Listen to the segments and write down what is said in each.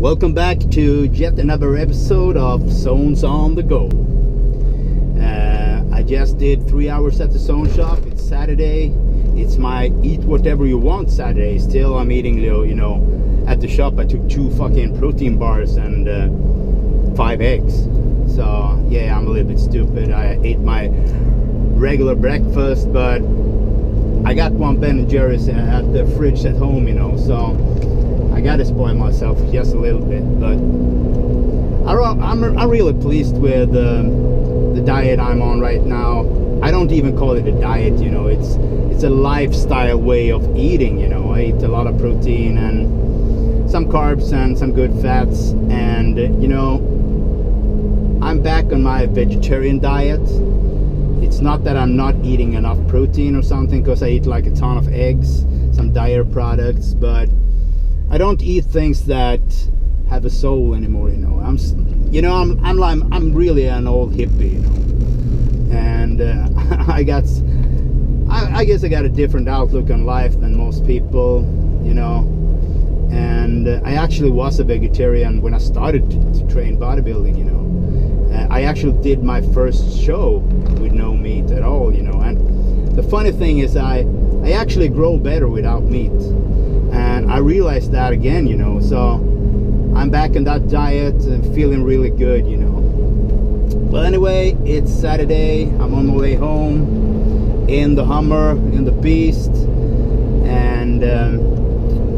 Welcome back to yet another episode of Zones on the Go. I just did 3 hours at the Zone Shop. It's Saturday. It's my eat whatever you want Saturday. Still, I'm eating, at the shop I took 2 fucking protein bars and 5 eggs. So yeah, I'm a little bit stupid. I ate my regular breakfast, but I got one Ben & Jerry's at the fridge at home, so I gotta spoil myself just a little bit. But I'm really pleased with the diet I'm on right now. I don't even call it a diet, it's a lifestyle way of eating. I eat a lot of protein and some carbs and some good fats, and I'm back on my vegetarian diet. It's not that I'm not eating enough protein or something, because I eat like a ton of eggs, some dairy products, but I don't eat things that have a soul anymore. I'm really an old hippie, and I guess I got a different outlook on life than most people, and I actually was a vegetarian when I started to train bodybuilding. I actually did my first show with no meat at all, and the funny thing is I actually grow better without meat, and I realized that again, so I'm back on that diet and feeling really good, But anyway, it's Saturday. I'm on my way home in the Hummer, in the Beast, and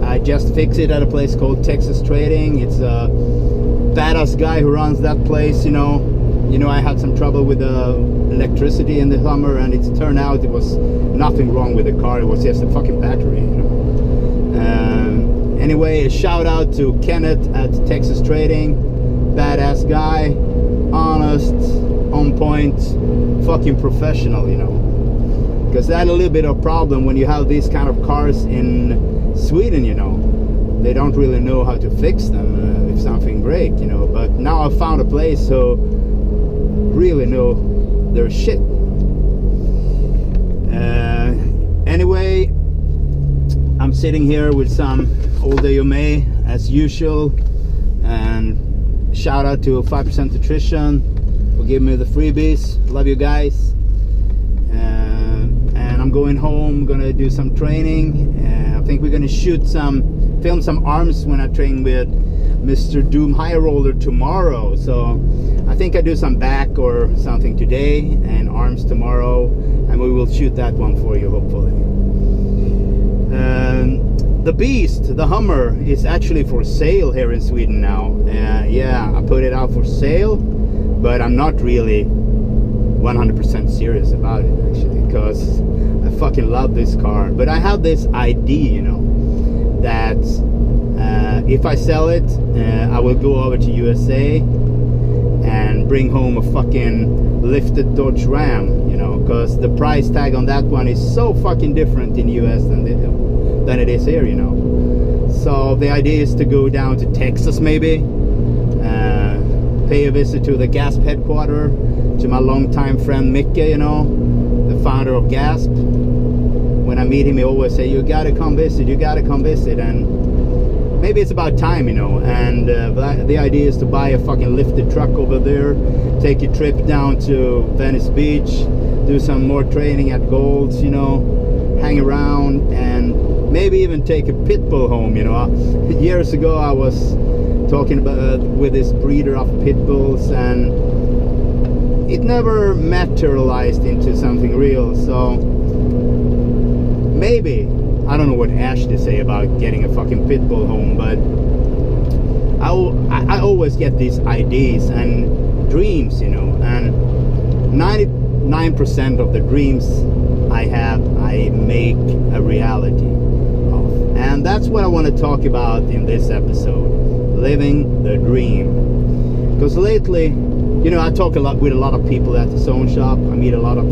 I just fixed it at a place called Texas Trading. It's a badass guy who runs that place. I had some trouble with the electricity in the Hummer, and it turned out it was nothing wrong with the car. It was just a fucking battery. Anyway, a shout out to Kenneth at Texas Trading. Badass guy, honest, on point, fucking professional. Because that's a little bit of a problem when you have these kind of cars in Sweden. They don't really know how to fix them if something breaks. But now I found a place who really know their shit. Anyway, I'm sitting here with some Old AMA as usual, and shout out to 5% Nutrition for giving me the freebies. Love you guys. And I'm going home, gonna do some training. I think we're gonna film some arms when I train with Mr. Doom High Roller tomorrow. So I think I do some back or something today and arms tomorrow, and we will shoot that one for you hopefully. The Beast, the Hummer, is actually for sale here in Sweden now. Yeah, I put it out for sale, but I'm not really 100% serious about it actually, because I fucking love this car. But I have this idea, that if I sell it, I will go over to USA and bring home a fucking lifted Dodge Ram, because the price tag on that one is so fucking different in US than it is here, So the idea is to go down to Texas maybe, pay a visit to the GASP headquarters, to my longtime friend Micke, the founder of GASP. When I meet him, he always say, you gotta come visit, and maybe it's about time, and the idea is to buy a fucking lifted truck over there, take a trip down to Venice Beach, do some more training at Gold's, hang around, and maybe even take a pit bull home. Years ago I was talking about with this breeder of pit bulls, and it never materialized into something real. So maybe, I don't know what Ashley say about getting a fucking pit bull home, but I always get these ideas and dreams, and 99% of the dreams I have, I make a reality of. And that's what I want to talk about in this episode, living the dream. Because lately, I talk a lot with a lot of people at the Zone Shop. I meet a lot of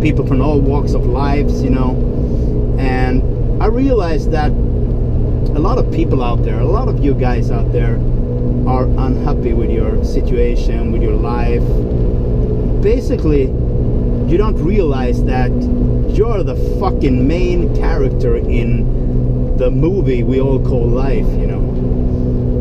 people from all walks of lives, and I realized that a lot of people out there, a lot of you guys out there, are unhappy with your situation, with your life. Basically, you don't realize that you're the fucking main character in the movie we all call life.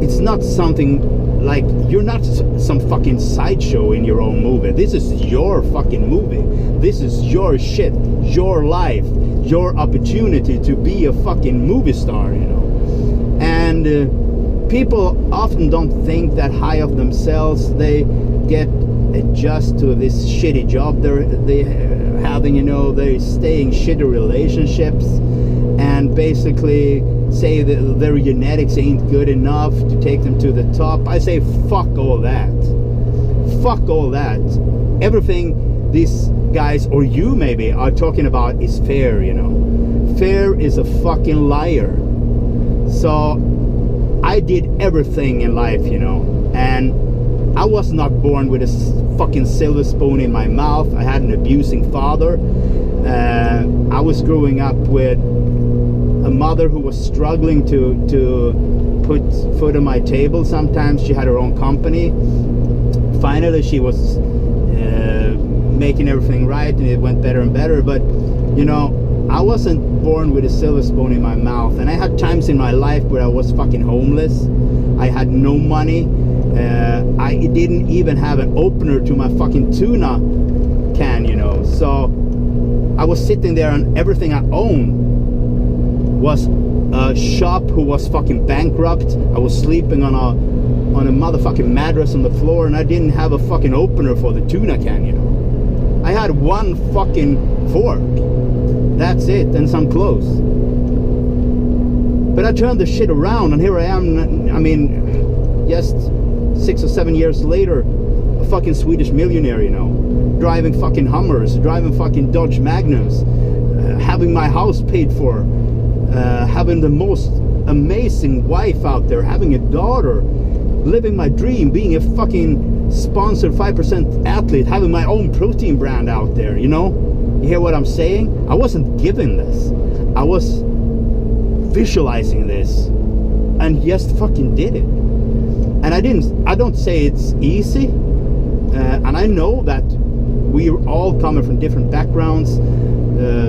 It's not something like, you're not some fucking sideshow in your own movie. This is your fucking movie. This is your shit, your life, your opportunity to be a fucking movie star, you know. And people often don't think that high of themselves. They get adjust to this shitty job they're having, you know. They stay in shitty relationships and basically say that their genetics ain't good enough to take them to the top. I say fuck all that. Fuck all that. Everything these guys, or you maybe, are talking about is fair, you know. Fair is a fucking liar. So I did everything in life, you know, and I was not born with a fucking silver spoon in my mouth. I had an abusing father. I was growing up with a mother who was struggling to put food on my table. Sometimes she had her own company. Finally she was making everything right, and it went better and better. But you know, I wasn't born with a silver spoon in my mouth, and I had times in my life where I was fucking homeless. I had no money. I didn't even have an opener to my fucking tuna can, you know. So I was sitting there, and everything I owned was a shop who was fucking bankrupt. I was sleeping on a motherfucking mattress on the floor, and I didn't have a fucking opener for the tuna can, you know. I had one fucking fork. That's it, and some clothes. But I turned the shit around, and here I am. I mean, just 6 or 7 years later, a fucking Swedish millionaire, you know, driving fucking Hummers, driving fucking Dodge Magnums, having my house paid for, having the most amazing wife out there, having a daughter, living my dream, being a fucking sponsored 5% athlete, having my own protein brand out there, you know. You hear what I'm saying? I wasn't given this. I was visualizing this, and just fucking did it. And I don't say it's easy, and I know that we're all coming from different backgrounds.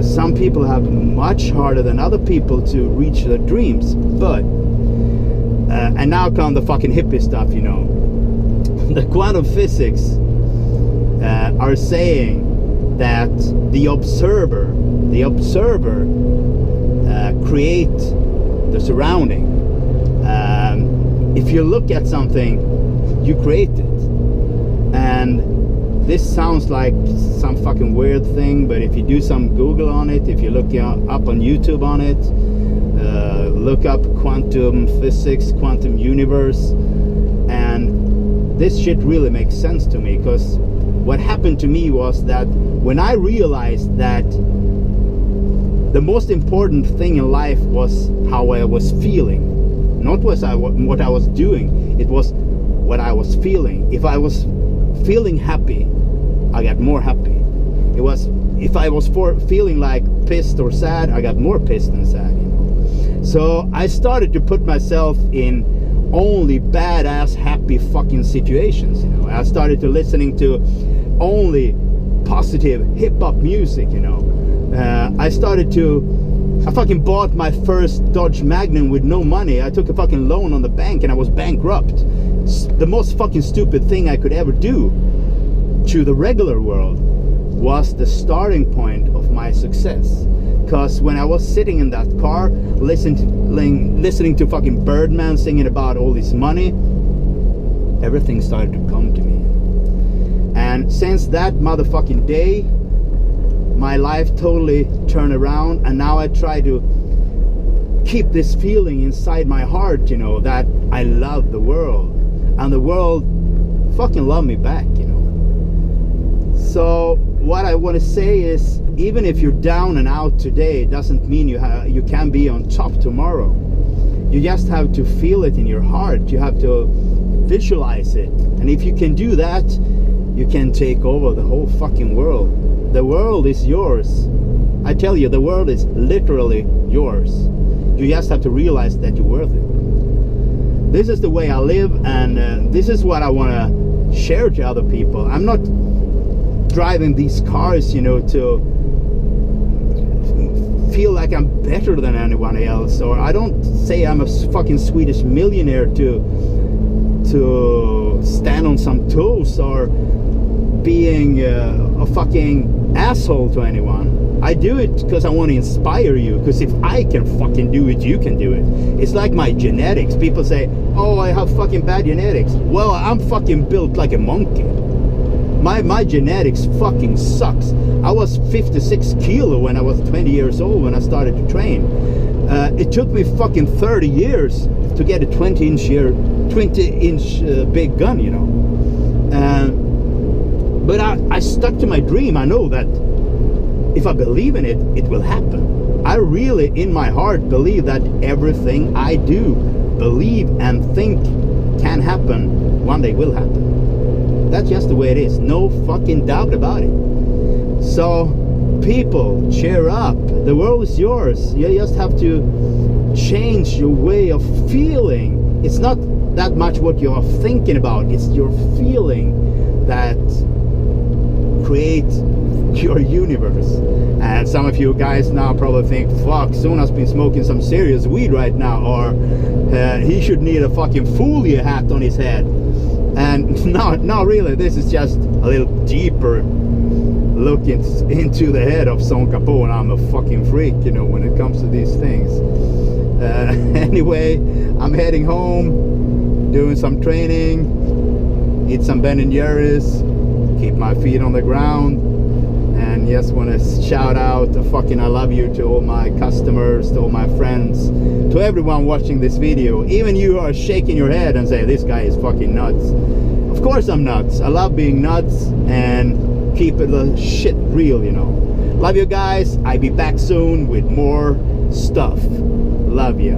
Some people have much harder than other people to reach their dreams, but and now come the fucking hippie stuff, you know. The quantum physics are saying that the observer create the surrounding. If you look at something, you create it. And this sounds like some fucking weird thing, but if you do some Google on it, if you look up on YouTube on it, look up quantum physics, quantum universe, and this shit really makes sense to me. Because what happened to me was that when I realized that the most important thing in life was how I was feeling, not what I was doing, it was what I was feeling. If I was feeling happy, I got more happy. If I was feeling like pissed or sad, I got more pissed and sad, you know. So I started to put myself in only badass happy fucking situations, you know. I started to listening to only positive hip-hop music, you know. I fucking bought my first Dodge Magnum with no money. I took a fucking loan on the bank, and I was bankrupt. It's the most fucking stupid thing I could ever do to the regular world was the starting point of my success. Because when I was sitting in that car listening to fucking Birdman singing about all this money, everything started to come to me. And since that motherfucking day, my life totally turned around, and now I try to keep this feeling inside my heart, you know, that I love the world, and the world fucking love me back, you know. So what I want to say is, even if you're down and out today, it doesn't mean you can be on top tomorrow. You just have to feel it in your heart. You have to visualize it, and if you can do that, you can take over the whole fucking world. The world is yours. I tell you, the world is literally yours. You just have to realize that you're worth it. This is the way I live, and this is what I want to share to other people. I'm not driving these cars, you know, to feel like I'm better than anyone else, or I don't say I'm a fucking Swedish millionaire to to stand on some toes or being a fucking asshole to anyone. I do it because I want to inspire you, because if I can fucking do it, you can do it. It's like my genetics. People say, oh, I have fucking bad genetics. Well, I'm fucking built like a monkey. My genetics fucking sucks. I was 56 kilo when I was 20 years old when I started to train. It took me fucking 30 years to get a 20-inch big gun, you know. But I stuck to my dream. I know that if I believe in it, it will happen. I really, in my heart, believe that everything I do, believe and think can happen, one day will happen. That's just the way it is. No fucking doubt about it. So, people, cheer up. The world is yours. You just have to change your way of feeling. It's not that much what you are thinking about. It's your feeling that creates your universe. And some of you guys now probably think, fuck, Suna's been smoking some serious weed right now, or he should need a fucking folia hat on his head. And no, really, this is just a little deeper look into the head of Son Capone. And I'm a fucking freak, you know, when it comes to these things. Anyway, I'm heading home, doing some training, eat some Ben & Jerry's, keep my feet on the ground. And just want to shout out a fucking I love you to all my customers, to all my friends, to everyone watching this video. Even you are shaking your head and say, this guy is fucking nuts. Of course I'm nuts. I love being nuts and keep the shit real, you know. Love you guys. I'll be back soon with more stuff. Love you.